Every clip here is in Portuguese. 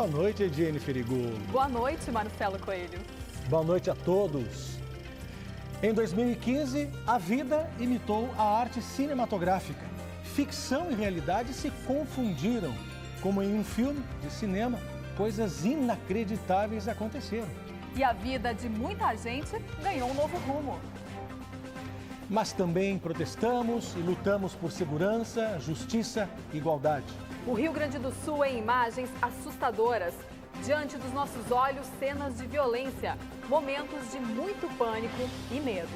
Boa noite, Ediene Ferigolo. Boa noite, Marcelo Coelho. Boa noite a todos. Em 2015, a vida imitou a arte cinematográfica. Ficção e realidade se confundiram. Como em um filme de cinema, coisas inacreditáveis aconteceram. E a vida de muita gente ganhou um novo rumo. Mas também protestamos e lutamos por segurança, justiça e igualdade. O Rio Grande do Sul em imagens assustadoras. Diante dos nossos olhos, cenas de violência, momentos de muito pânico e medo.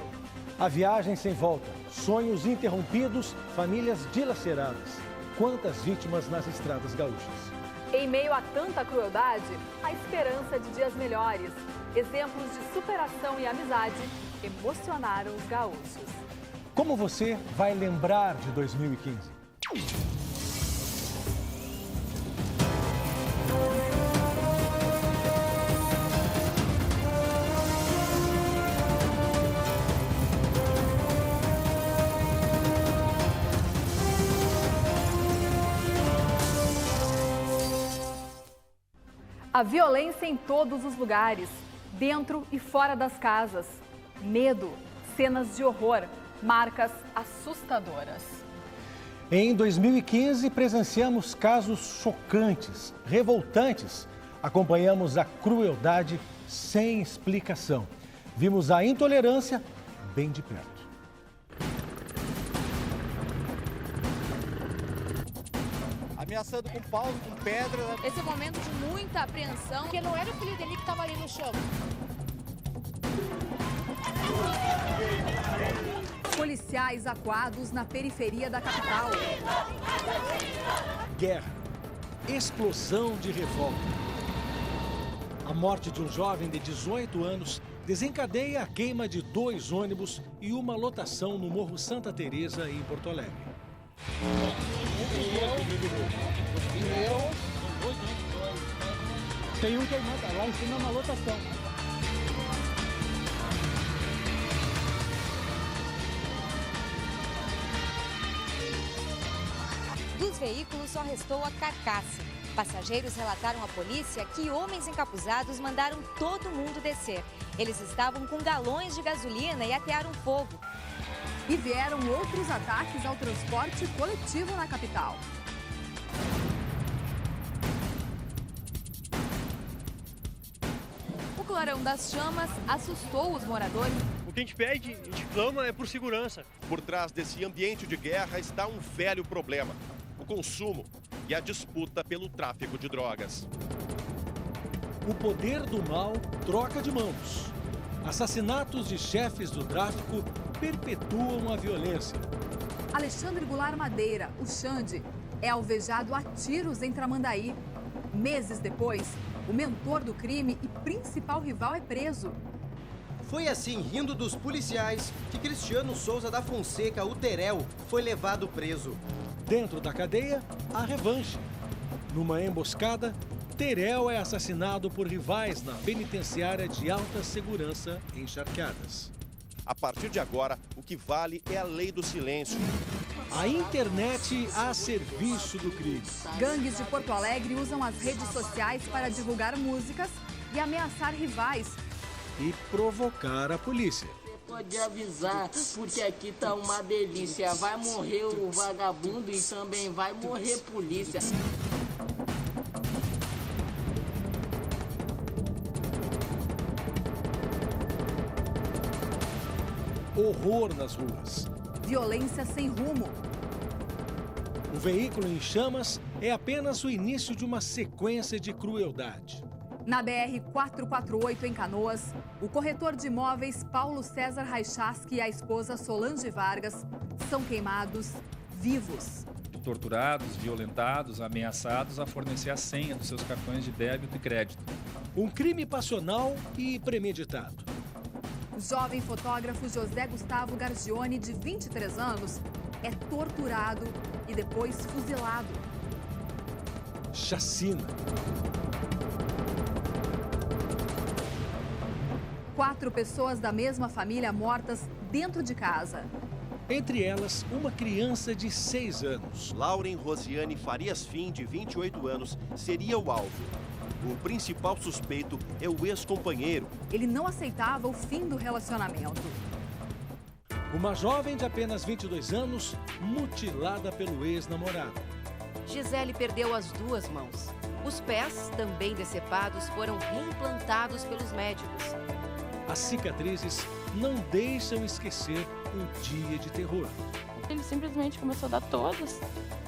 A viagem sem volta, sonhos interrompidos, famílias dilaceradas. Quantas vítimas nas estradas gaúchas. Em meio a tanta crueldade, a esperança de dias melhores. Exemplos de superação e amizade emocionaram os gaúchos. Como você vai lembrar de 2015? A violência em todos os lugares, dentro e fora das casas. Medo, cenas de horror, marcas assustadoras. Em 2015, presenciamos casos chocantes, revoltantes. Acompanhamos a crueldade sem explicação. Vimos a intolerância bem de perto. Ameaçando com pau, com pedra. Esse é um momento de muita apreensão, porque não era o filho dele que estava ali no chão. Policiais acuados na periferia da capital. Guerra, explosão de revolta. A morte de um jovem de 18 anos desencadeia a queima de 2 ônibus e uma lotação no Morro Santa Teresa, em Porto Alegre. Tem um queimado lá em cima na lotação. Dos veículos só restou a carcaça. Passageiros relataram à polícia que homens encapuzados mandaram todo mundo descer. Eles estavam com galões de gasolina e atearam fogo. E vieram outros ataques ao transporte coletivo na capital. O clarão das chamas assustou os moradores. O que a gente pede, a gente clama é por segurança. Por trás desse ambiente de guerra está um velho problema: o consumo e a disputa pelo tráfico de drogas. O poder do mal troca de mãos. Assassinatos de chefes do tráfico perpetuam a violência. Alexandre Goulart Madeira, o Xande, é alvejado a tiros em Tramandaí. Meses depois, o mentor do crime e principal rival é preso. Foi assim, rindo dos policiais, que Cristiano Souza da Fonseca, o Terel, foi levado preso. Dentro da cadeia, a revanche. Numa emboscada, Terel é assassinado por rivais na penitenciária de alta segurança em Charqueadas. A partir de agora, o que vale é a lei do silêncio. A internet a serviço do crime. Gangues de Porto Alegre usam as redes sociais para divulgar músicas e ameaçar rivais. E provocar a polícia. Pode avisar, porque aqui tá uma delícia. Vai morrer o vagabundo e também vai morrer polícia. Horror nas ruas. Violência sem rumo. O veículo em chamas é apenas o início de uma sequência de crueldade. Na BR-448 em Canoas, o corretor de imóveis Paulo César Raichaski e a esposa Solange Vargas são queimados vivos. Torturados, violentados, ameaçados a fornecer a senha dos seus cartões de débito e crédito. Um crime passional e premeditado. O jovem fotógrafo José Gustavo Gargione, de 23 anos, é torturado e depois fuzilado. Chacina. 4 pessoas da mesma família mortas dentro de casa. Entre elas, uma criança de 6 anos. Lauren Rosiane Farias Fim, de 28 anos, seria o alvo. O principal suspeito é o ex-companheiro. Ele não aceitava o fim do relacionamento. Uma jovem de apenas 22 anos, mutilada pelo ex-namorado. Gisele perdeu as 2 mãos. Os pés, também decepados, foram reimplantados pelos médicos. As cicatrizes não deixam esquecer um dia de terror. Ele simplesmente começou a dar todas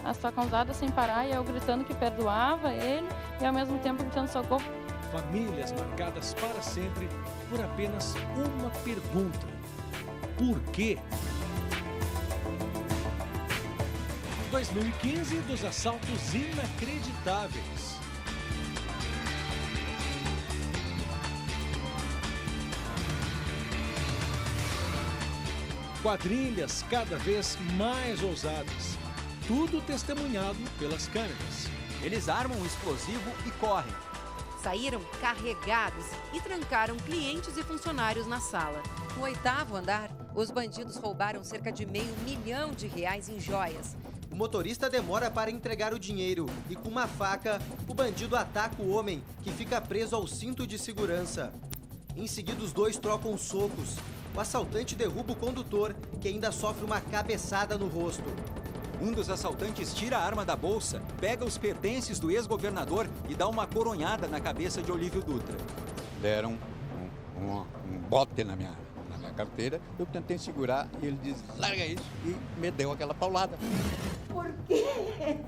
as facadas sem parar e eu gritando que perdoava ele e ao mesmo tempo gritando socorro. Famílias marcadas para sempre por apenas uma pergunta: por quê? 2015 dos assaltos inacreditáveis. Quadrilhas cada vez mais ousadas. Tudo testemunhado pelas câmeras. Eles armam um explosivo e correm. Saíram carregados e trancaram clientes e funcionários na sala. No 8º andar, os bandidos roubaram cerca de R$500 milhão em joias. O motorista demora para entregar o dinheiro e, com uma faca, o bandido ataca o homem, que fica preso ao cinto de segurança. Em seguida, os dois trocam socos. O assaltante derruba o condutor, que ainda sofre uma cabeçada no rosto. Um dos assaltantes tira a arma da bolsa, pega os pertences do ex-governador e dá uma coronhada na cabeça de Olívio Dutra. Deram um bote na minha carteira, eu tentei segurar e ele disse, larga isso, e me deu aquela paulada. Por que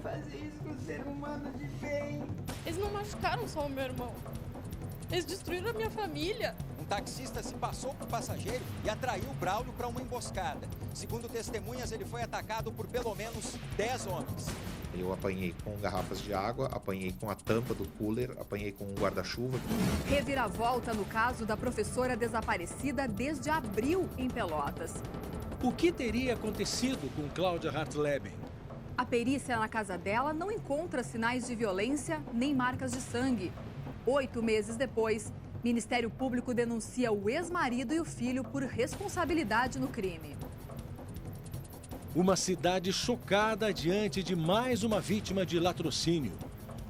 fazer isso com um ser humano de bem? Eles não machucaram só o meu irmão, eles destruíram a minha família. Um taxista se passou por passageiro e atraiu o Braulio para uma emboscada. Segundo testemunhas, ele foi atacado por pelo menos 10 homens. Eu apanhei com garrafas de água, apanhei com a tampa do cooler, apanhei com um guarda-chuva. Reviravolta no caso da professora desaparecida desde abril em Pelotas. O que teria acontecido com Cláudia Hartleben? A perícia na casa dela não encontra sinais de violência nem marcas de sangue. 8 meses depois, Ministério Público denuncia o ex-marido e o filho por responsabilidade no crime. Uma cidade chocada diante de mais uma vítima de latrocínio.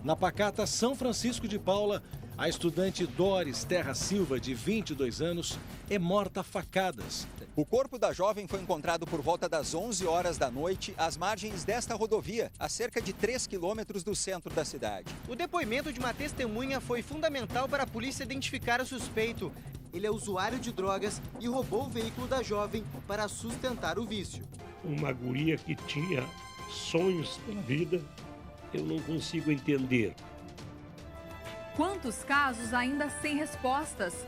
Na pacata São Francisco de Paula, a estudante Doris Terra Silva, de 22 anos, é morta a facadas. O corpo da jovem foi encontrado por volta das 11 horas da noite, às margens desta rodovia, a cerca de 3 quilômetros do centro da cidade. O depoimento de uma testemunha foi fundamental para a polícia identificar o suspeito. Ele é usuário de drogas e roubou o veículo da jovem para sustentar o vício. Uma guria que tinha sonhos pela vida, eu não consigo entender. Quantos casos ainda sem respostas?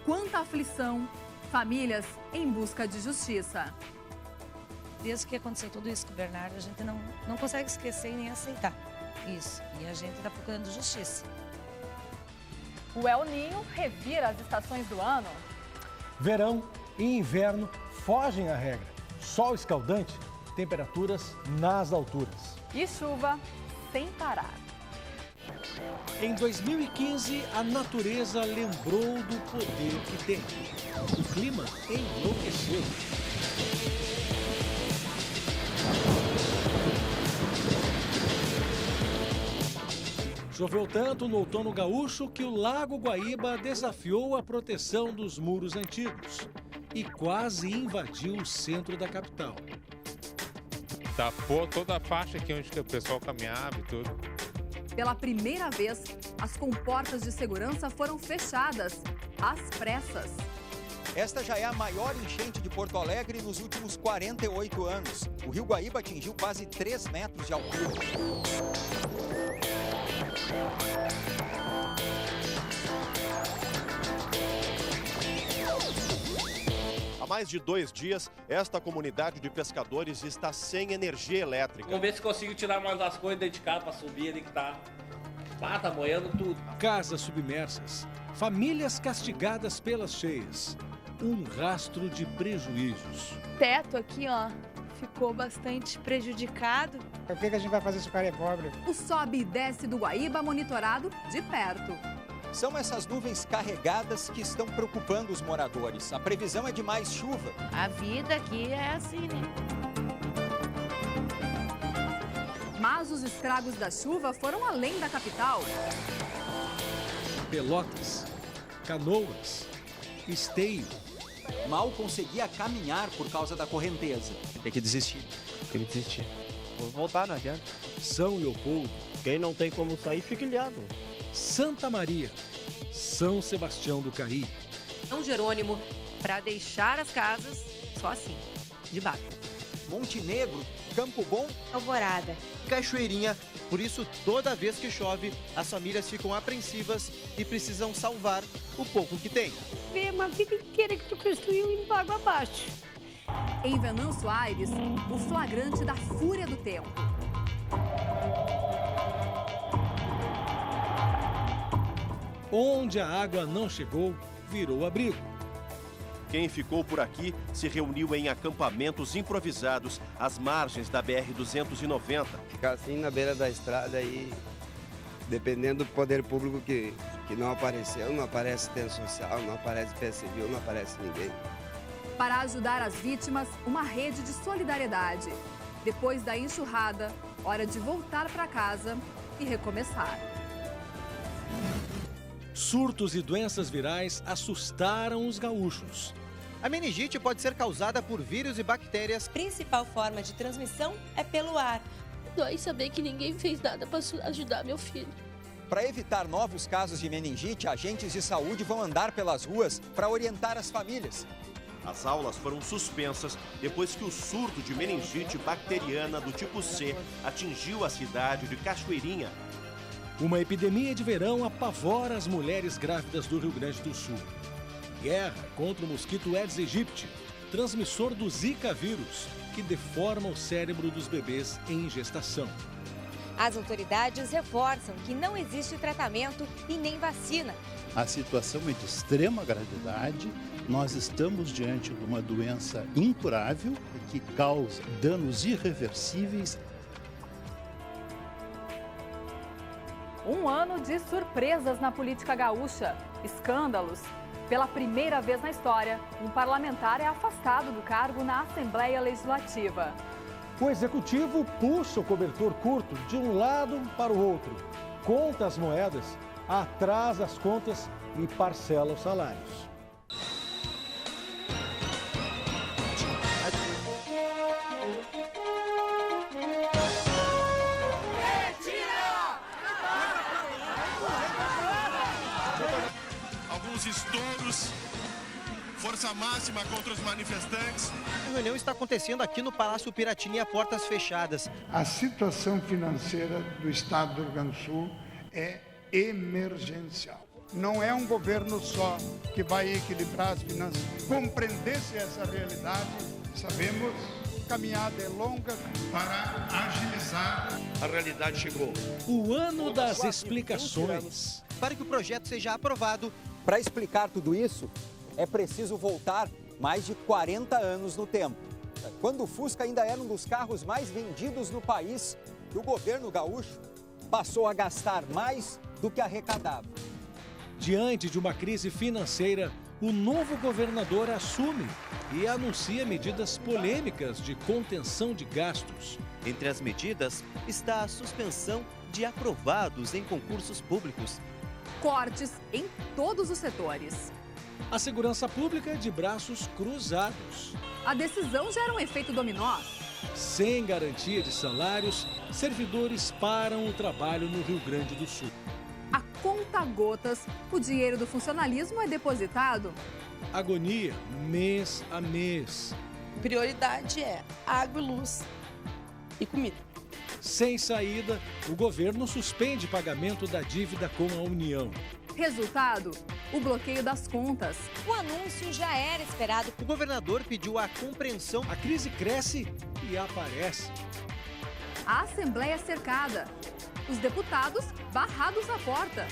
Quanta aflição? Famílias em busca de justiça. Desde que aconteceu tudo isso com o Bernardo, a gente não consegue esquecer e nem aceitar isso. E a gente está procurando justiça. O El Niño revira as estações do ano. Verão e inverno fogem à regra. Sol escaldante, temperaturas nas alturas. E chuva sem parar. Em 2015, a natureza lembrou do poder que tem. O clima enlouqueceu. Choveu tanto no outono gaúcho que o Lago Guaíba desafiou a proteção dos muros antigos e quase invadiu o centro da capital. Tapou toda a faixa aqui onde o pessoal caminhava e tudo. Pela primeira vez, as comportas de segurança foram fechadas, às pressas. Esta já é a maior enchente de Porto Alegre nos últimos 48 anos. O Rio Guaíba atingiu quase 3 metros de altura. Há mais de 2 dias, esta comunidade de pescadores está sem energia elétrica. Vamos ver se consigo tirar mais das coisas dentro de casa para subir ali que tá moendo tudo. Casas submersas, famílias castigadas pelas cheias, um rastro de prejuízos. O teto aqui, ó, ficou bastante prejudicado. O que a gente vai fazer se o cara é pobre? O sobe e desce do Guaíba monitorado de perto. São essas nuvens carregadas que estão preocupando os moradores. A previsão é de mais chuva. A vida aqui é assim, né? Mas os estragos da chuva foram além da capital. Pelotas, Canoas, Esteio. Mal conseguia caminhar por causa da correnteza. Tem que desistir. Tem que desistir. Vou voltar, não adianta. São Leopoldo. Quem não tem como sair, fica ilhado. Santa Maria, São Sebastião do Caí. São Jerônimo, para deixar as casas só assim, de baixo. Montenegro, Campo Bom, Alvorada, Cachoeirinha. Por isso, toda vez que chove, as famílias ficam apreensivas e precisam salvar o pouco que tem. Vê uma vida inteira que tu construiu indo água abaixo. Em Venâncio Aires, o flagrante da fúria do tempo. Onde a água não chegou, virou abrigo. Quem ficou por aqui se reuniu em acampamentos improvisados às margens da BR-290. Ficar assim na beira da estrada aí, dependendo do poder público que não apareceu, não aparece assistência social, não aparece PSCV, não aparece ninguém. Para ajudar as vítimas, uma rede de solidariedade. Depois da enxurrada, hora de voltar para casa e recomeçar. Surtos e doenças virais assustaram os gaúchos. A meningite pode ser causada por vírus e bactérias. A principal forma de transmissão é pelo ar. Dói saber que ninguém fez nada para ajudar meu filho. Para evitar novos casos de meningite, agentes de saúde vão andar pelas ruas para orientar as famílias. As aulas foram suspensas depois que o surto de meningite bacteriana do tipo C atingiu a cidade de Cachoeirinha. Uma epidemia de verão apavora as mulheres grávidas do Rio Grande do Sul. Guerra contra o mosquito Aedes aegypti, transmissor do Zika vírus, que deforma o cérebro dos bebês em gestação. As autoridades reforçam que não existe tratamento e nem vacina. A situação é de extrema gravidade. Nós estamos diante de uma doença incurável que causa danos irreversíveis. Um ano de surpresas na política gaúcha, escândalos. Pela primeira vez na história, um parlamentar é afastado do cargo na Assembleia Legislativa. O executivo puxa o cobertor curto de um lado para o outro, conta as moedas, atrasa as contas e parcela os salários. Alguns estouros, força máxima contra os manifestantes. A reunião está acontecendo aqui no Palácio Piratini a portas fechadas. A situação financeira do Estado do Rio Grande do Sul é emergencial. Não é um governo só que vai equilibrar as finanças. Compreender-se essa realidade, sabemos, a caminhada é longa para agilizar. A realidade chegou. O ano das explicações. Para que o projeto seja aprovado. Para explicar tudo isso, é preciso voltar mais de 40 anos no tempo. Quando o Fusca ainda era um dos carros mais vendidos no país, o governo gaúcho passou a gastar mais do que arrecadava. Diante de uma crise financeira, o novo governador assume e anuncia medidas polêmicas de contenção de gastos. Entre as medidas está a suspensão de aprovados em concursos públicos. Cortes em todos os setores. A segurança pública de braços cruzados. A decisão gera um efeito dominó. Sem garantia de salários, servidores param o trabalho no Rio Grande do Sul. A conta-gotas, o dinheiro do funcionalismo é depositado. Agonia, mês a mês. Prioridade é água e luz e comida. Sem saída, o governo suspende pagamento da dívida com a União. Resultado, o bloqueio das contas. O anúncio já era esperado. O governador pediu a compreensão. A crise cresce e aparece. A Assembleia cercada. Os deputados barrados na porta.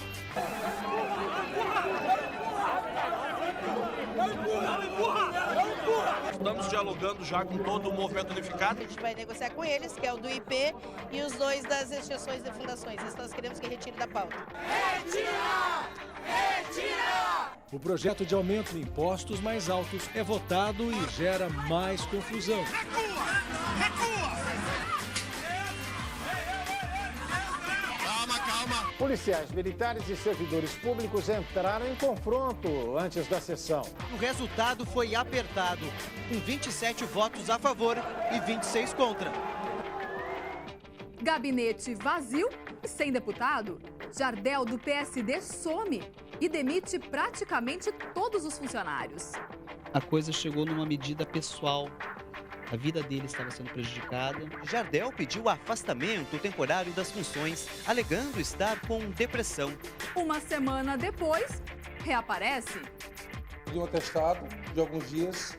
Estamos dialogando já com todo o movimento unificado. A gente vai negociar com eles, que é o do IP e os dois das exceções de fundações. Nós queremos que retire da pauta. Retira! Retira! O projeto de aumento de impostos mais altos é votado e gera mais confusão. Recua! Recua! Calma, calma. Policiais militares e servidores públicos entraram em confronto antes da sessão. O resultado foi apertado, com 27 votos a favor e 26 contra. Gabinete vazio e sem deputado. Jardel, do PSD, some e demite praticamente todos os funcionários. A coisa chegou numa medida pessoal. A vida dele estava sendo prejudicada. Jardel pediu afastamento temporário das funções, alegando estar com depressão. Uma semana depois, reaparece. De um atestado de alguns dias,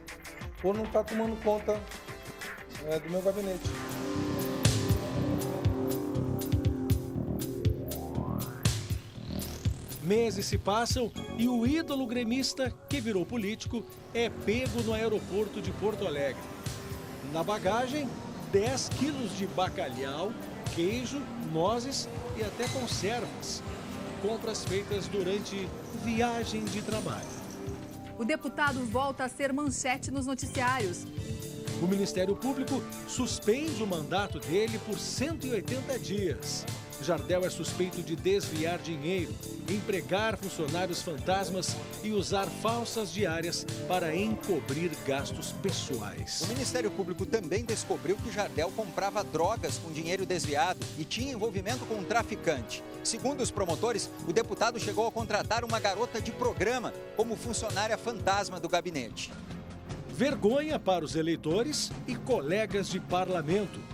ou não está tomando conta do meu gabinete. Meses se passam e o ídolo gremista, que virou político, é pego no aeroporto de Porto Alegre. Na bagagem, 10 quilos de bacalhau, queijo, nozes e até conservas. Compras feitas durante viagem de trabalho. O deputado volta a ser manchete nos noticiários. O Ministério Público suspende o mandato dele por 180 dias. Jardel é suspeito de desviar dinheiro, empregar funcionários fantasmas e usar falsas diárias para encobrir gastos pessoais. O Ministério Público também descobriu que Jardel comprava drogas com dinheiro desviado e tinha envolvimento com um traficante. Segundo os promotores, o deputado chegou a contratar uma garota de programa como funcionária fantasma do gabinete. Vergonha para os eleitores e colegas de parlamento.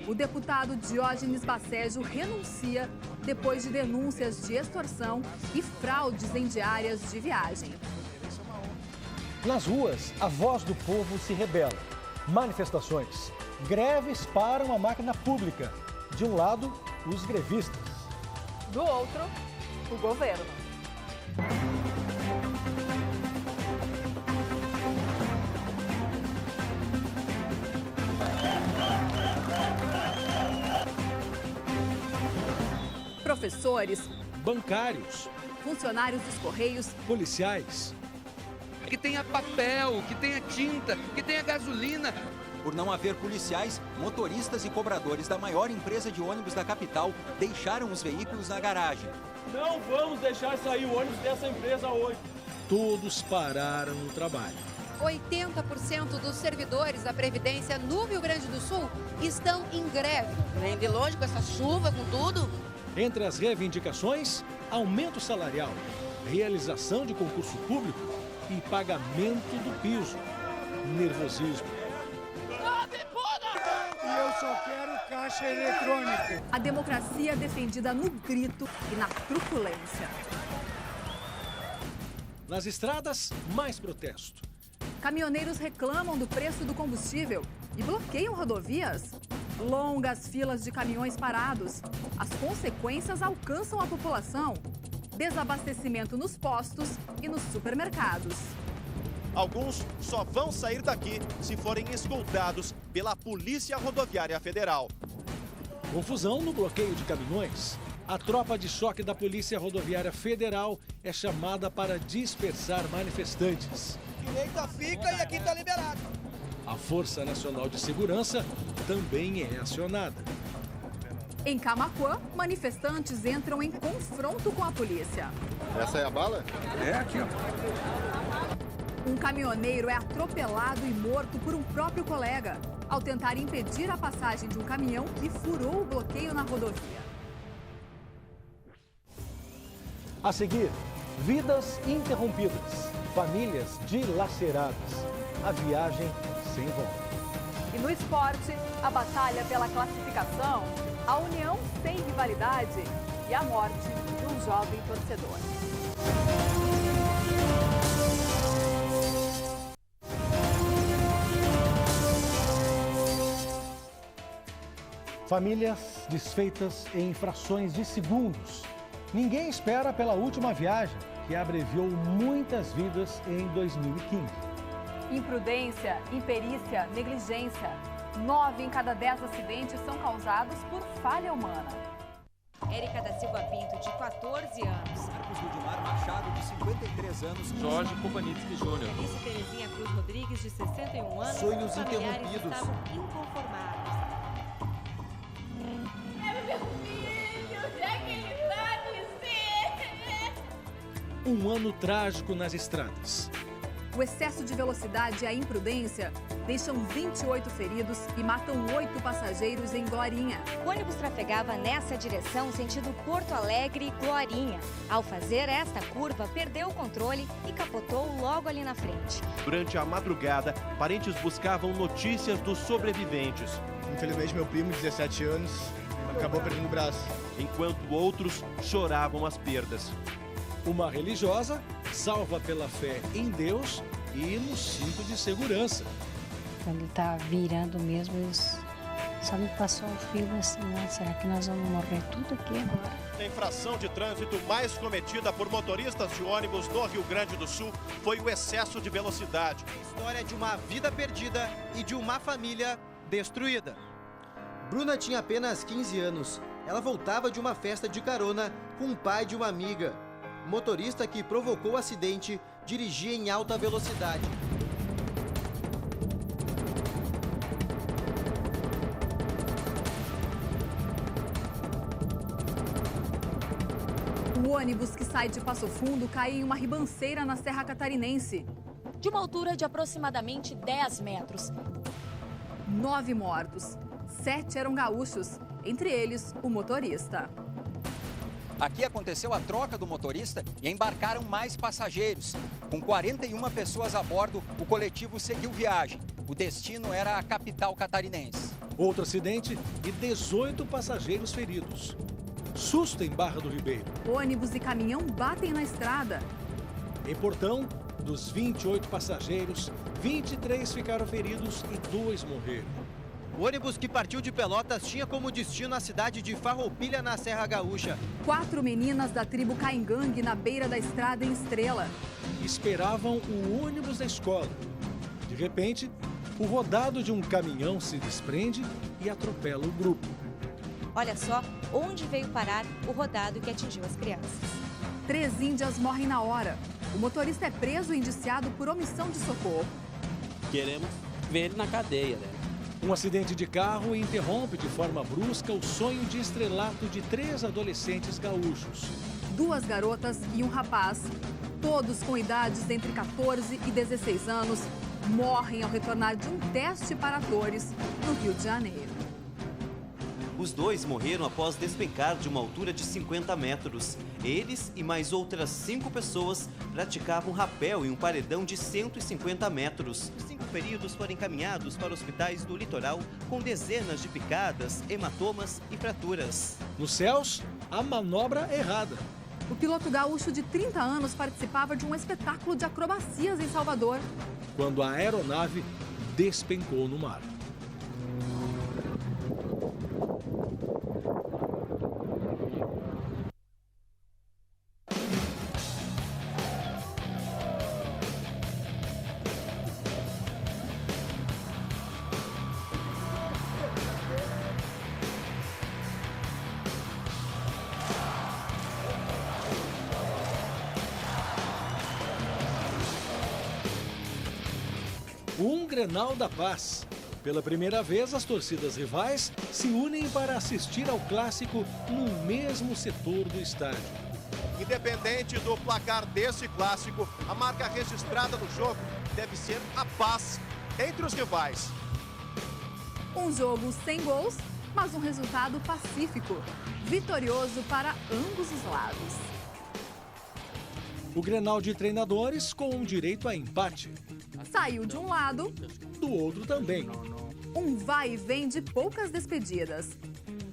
O deputado Diógenes Bacejo renuncia depois de denúncias de extorsão e fraudes em diárias de viagem. Nas ruas, a voz do povo se rebela. Manifestações, greves param a máquina pública. De um lado, os grevistas. Do outro, o governo. Professores, bancários, funcionários dos Correios, policiais. Que tenha papel, que tenha tinta, que tenha gasolina. Por não haver policiais, motoristas e cobradores da maior empresa de ônibus da capital deixaram os veículos na garagem. Não vamos deixar sair o ônibus dessa empresa hoje. Todos pararam no trabalho. 80% dos servidores da Previdência no Rio Grande do Sul estão em greve. Vem de longe com essa chuva, com tudo. Entre as reivindicações, aumento salarial, realização de concurso público e pagamento do piso. Nervosismo. E eu só quero caixa eletrônico. A democracia defendida no grito e na truculência. Nas estradas, mais protesto. Caminhoneiros reclamam do preço do combustível e bloqueiam rodovias. Longas filas de caminhões parados. As consequências alcançam a população. Desabastecimento nos postos e nos supermercados. Alguns só vão sair daqui se forem escoltados pela Polícia Rodoviária Federal. Confusão no bloqueio de caminhões. A tropa de choque da Polícia Rodoviária Federal é chamada para dispersar manifestantes. Direita fica e aqui está liberado. A Força Nacional de Segurança também é acionada. Em Camaquã, manifestantes entram em confronto com a polícia. Essa é a bala? É aqui, ó. Um caminhoneiro é atropelado e morto por um próprio colega, ao tentar impedir a passagem de um caminhão que furou o bloqueio na rodovia. A seguir, vidas interrompidas, famílias dilaceradas, a viagem sem volta. E no esporte, a batalha pela classificação, a união sem rivalidade e a morte de um jovem torcedor. Famílias desfeitas em frações de segundos. Ninguém espera pela última viagem, que abreviou muitas vidas em 2015. Imprudência, imperícia, negligência. 9 em cada 10 acidentes são causados por falha humana. Érica da Silva Pinto, de 14 anos. Marcos Rudimar Machado, de 53 anos. Jorge Kopanitsky Júnior. Alice Terezinha Cruz Rodrigues, de 61 anos. Sonhos Os familiares interrompidos. estavam inconformados. É meu filho! Onde é que ele está, um ano trágico nas estradas. O excesso de velocidade e a imprudência deixam 28 feridos e matam 8 passageiros em Glorinha. O ônibus trafegava nessa direção, sentido Porto Alegre e Glorinha. Ao fazer esta curva, perdeu o controle e capotou logo ali na frente. Durante a madrugada, parentes buscavam notícias dos sobreviventes. Infelizmente, meu primo, de 17 anos, acabou perdendo o braço. Enquanto outros choravam as perdas. Uma religiosa salva pela fé em Deus e no cinto de segurança. Quando ele estava virando mesmo, só me passou um filme assim, né? Será que nós vamos morrer tudo aqui agora? A infração de trânsito mais cometida por motoristas de ônibus no Rio Grande do Sul foi o excesso de velocidade. História de uma vida perdida e de uma família destruída. Bruna tinha apenas 15 anos. Ela voltava de uma festa de carona com o pai de uma amiga. O motorista que provocou o acidente dirigia em alta velocidade. O ônibus que sai de Passo Fundo cai em uma ribanceira na Serra Catarinense. De uma altura de aproximadamente 10 metros. 9 mortos. 7 eram gaúchos, entre eles o motorista. Aqui aconteceu a troca do motorista e embarcaram mais passageiros. Com 41 pessoas a bordo, o coletivo seguiu viagem. O destino era a capital catarinense. Outro acidente e 18 passageiros feridos. Susto em Barra do Ribeiro. Ônibus e caminhão batem na estrada. Em Portão, dos 28 passageiros, 23 ficaram feridos e 2 morreram. O ônibus que partiu de Pelotas tinha como destino a cidade de Farroupilha, na Serra Gaúcha. 4 meninas da tribo Caingangue na beira da estrada em Estrela. Esperavam o ônibus da escola. De repente, o rodado de um caminhão se desprende e atropela o grupo. Olha só onde veio parar o rodado que atingiu as crianças. 3 índias morrem na hora. O motorista é preso e indiciado por omissão de socorro. Queremos ver ele na cadeia, né? Um acidente de carro interrompe de forma brusca o sonho de estrelato de 3 adolescentes gaúchos. 2 garotas e um rapaz, todos com idades entre 14 e 16 anos, morrem ao retornar de um teste para atores no Rio de Janeiro. Os 2 morreram após despencar de uma altura de 50 metros. Eles e mais outras 5 pessoas praticavam rapel em um paredão de 150 metros. Os 5 feridos foram encaminhados para hospitais do litoral com dezenas de picadas, hematomas e fraturas. Nos céus, a manobra errada. O piloto gaúcho de 30 anos participava de um espetáculo de acrobacias em Salvador, quando a aeronave despencou no mar. Um Grenal da Paz. Pela primeira vez, as torcidas rivais se unem para assistir ao clássico no mesmo setor do estádio. Independente do placar desse clássico, a marca registrada no jogo deve ser a paz entre os rivais. Um jogo sem gols, mas um resultado pacífico, vitorioso para ambos os lados. O Grenal de treinadores com direito a empate. Saiu de um lado, do outro também. Um vai e vem de poucas despedidas.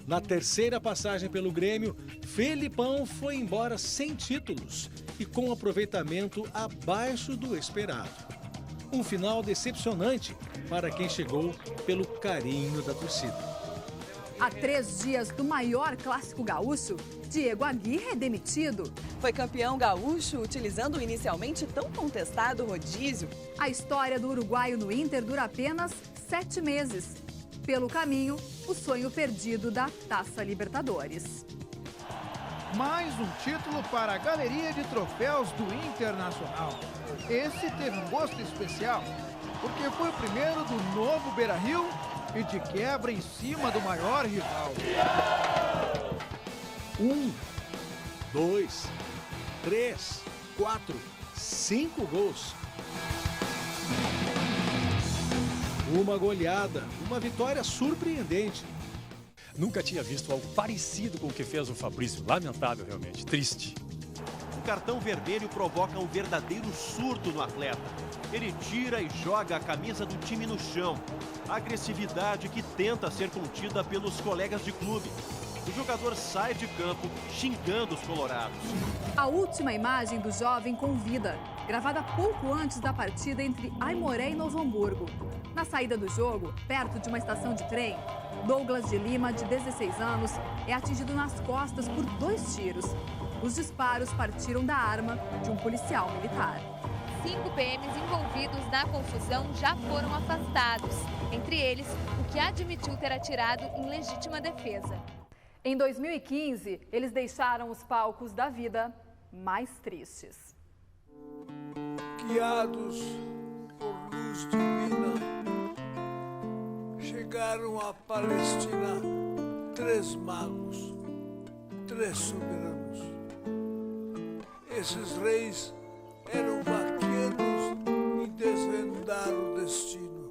Na terceira passagem pelo Grêmio, Felipão foi embora sem títulos e com aproveitamento abaixo do esperado. Um final decepcionante para quem chegou pelo carinho da torcida. Há 3 dias do maior clássico gaúcho, Diego Aguirre é demitido. Foi campeão gaúcho utilizando o inicialmente tão contestado rodízio. A história do uruguaio no Inter dura apenas 7 meses. Pelo caminho, o sonho perdido da Taça Libertadores. Mais um título para a galeria de troféus do Internacional. Esse teve um gosto especial, porque foi o primeiro do novo Beira-Rio e de quebra em cima do maior rival. 1, 2, 3, 4, 5 gols. Uma goleada, uma vitória surpreendente. Nunca tinha visto algo parecido com o que fez o Fabrício. Lamentável, realmente. Triste. O cartão vermelho provoca um verdadeiro surto no atleta. Ele tira e joga a camisa do time no chão. A agressividade que tenta ser contida pelos colegas de clube. O jogador sai de campo xingando os colorados. A última imagem do jovem com vida, gravada pouco antes da partida entre Aimoré e Novo Hamburgo. Na saída do jogo, perto de uma estação de trem, Douglas de Lima, de 16 anos, é atingido nas costas por 2 tiros. Os disparos partiram da arma de um policial militar. 5 PMs envolvidos na confusão já foram afastados. Entre eles, o que admitiu ter atirado em legítima defesa. Em 2015, eles deixaram os palcos da vida mais tristes. Guiados por luz divina, chegaram à Palestina 3 magos, 3 soberanos. Esses reis eram vaqueiros e desvendaram o destino.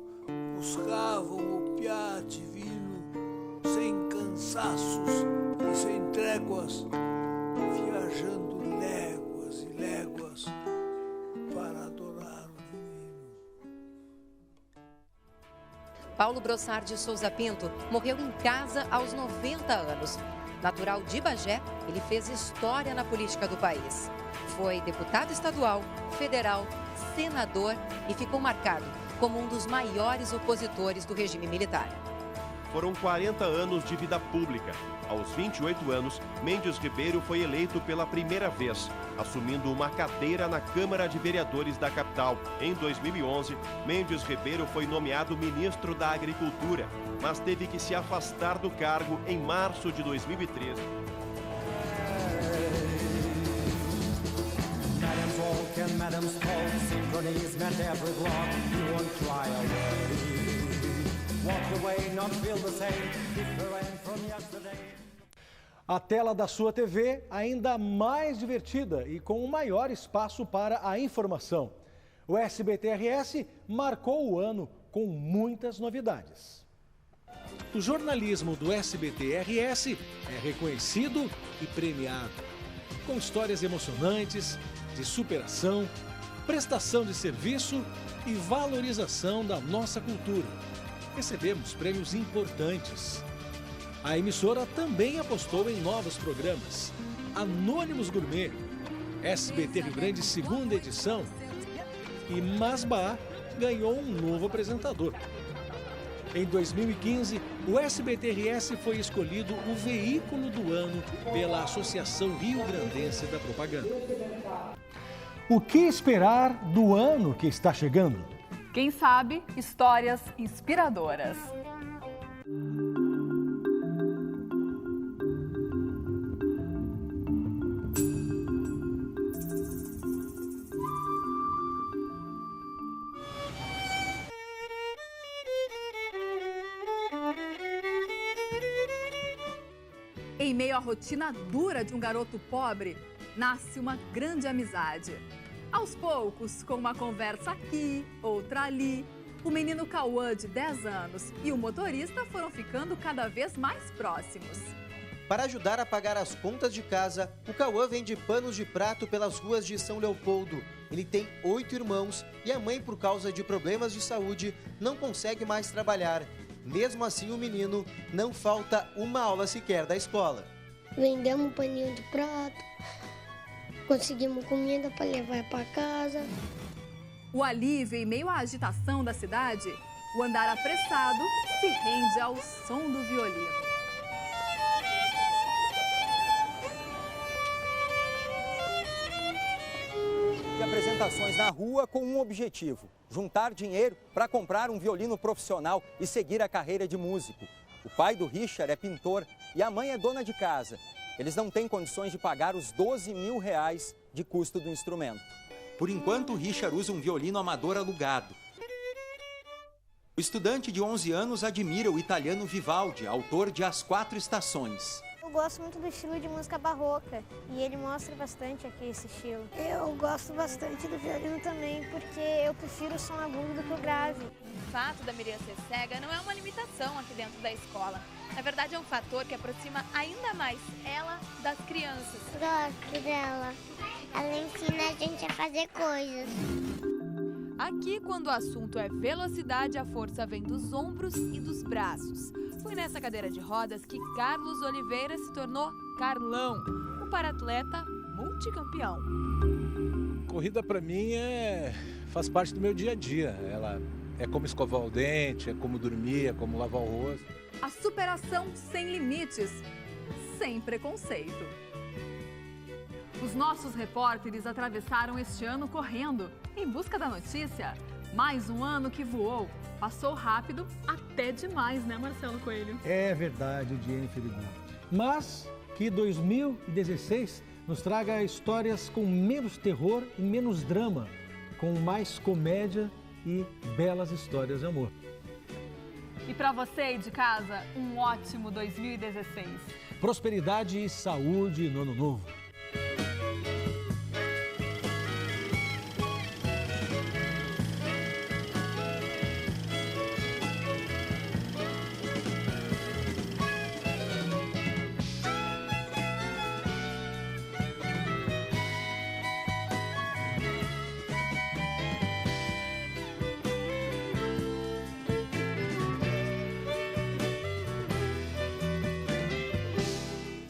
Buscavam o piá divino, sem cansaços e sem tréguas, viajando léguas e léguas para adorar o divino. Paulo Brossard de Souza Pinto morreu em casa aos 90 anos. Natural de Bagé, ele fez história na política do país. Foi deputado estadual, federal, senador e ficou marcado como um dos maiores opositores do regime militar. Foram 40 anos de vida pública. Aos 28 anos, Mendes Ribeiro foi eleito pela primeira vez, assumindo uma cadeira na Câmara de Vereadores da capital. Em 2011, Mendes Ribeiro foi nomeado ministro da Agricultura, mas teve que se afastar do cargo em março de 2013. Madam's walk and madam's talk, synchronies meant every block. You won't try away. Walk away, not feel the same, different from yesterday. A tela da sua TV ainda mais divertida e com um maior espaço para a informação. O SBT-RS marcou o ano com muitas novidades. O jornalismo do SBT-RS é reconhecido e premiado, com histórias emocionantes, de superação, prestação de serviço e valorização da nossa cultura. Recebemos prêmios importantes. A emissora também apostou em novos programas. Anônimos Gourmet, SBT Rio Grande 2ª edição e Masbá ganhou um novo apresentador. Em 2015, o SBT-RS foi escolhido o veículo do ano pela Associação Rio-Grandense da Propaganda. O que esperar do ano que está chegando? Quem sabe, histórias inspiradoras. Em meio à rotina dura de um garoto pobre, nasce uma grande amizade. Aos poucos, com uma conversa aqui, outra ali, o menino Cauã, de 10 anos, e o motorista foram ficando cada vez mais próximos. Para ajudar a pagar as contas de casa, o Cauã vende panos de prato pelas ruas de São Leopoldo. Ele tem 8 irmãos e a mãe, por causa de problemas de saúde, não consegue mais trabalhar. Mesmo assim, o menino não falta uma aula sequer da escola. Vendemos um paninho de prato, conseguimos comida para levar para casa. O alívio em meio à agitação da cidade, o andar apressado se rende ao som do violino. E apresentações na rua com um objetivo: juntar dinheiro para comprar um violino profissional e seguir a carreira de músico. O pai do Richard é pintor e a mãe é dona de casa. Eles não têm condições de pagar os R$12 mil de custo do instrumento. Por enquanto, o Richard usa um violino amador alugado. O estudante de 11 anos admira o italiano Vivaldi, autor de As 4 Estações. Eu gosto muito do estilo de música barroca e ele mostra bastante aqui esse estilo. Eu gosto bastante do violino também, porque eu prefiro o som agudo do que o grave. O fato da Miriam ser cega não é uma limitação aqui dentro da escola. Na verdade, é um fator que aproxima ainda mais ela das crianças. Gosto dela. Ela ensina a gente a fazer coisas. Aqui, quando o assunto é velocidade, a força vem dos ombros e dos braços. Foi nessa cadeira de rodas que Carlos Oliveira se tornou Carlão, o paratleta multicampeão. Corrida para mim faz parte do meu dia a dia. Ela é como escovar o dente, é como dormir, é como lavar o rosto. A superação sem limites, sem preconceito. Os nossos repórteres atravessaram este ano correndo, em busca da notícia. Mais um ano que voou. Passou rápido, até demais, né, Marcelo Coelho? É verdade, Diane Ferigon. Mas que 2016 nos traga histórias com menos terror e menos drama, com mais comédia e belas histórias de amor. E para você aí de casa, um ótimo 2016. Prosperidade e saúde no ano novo.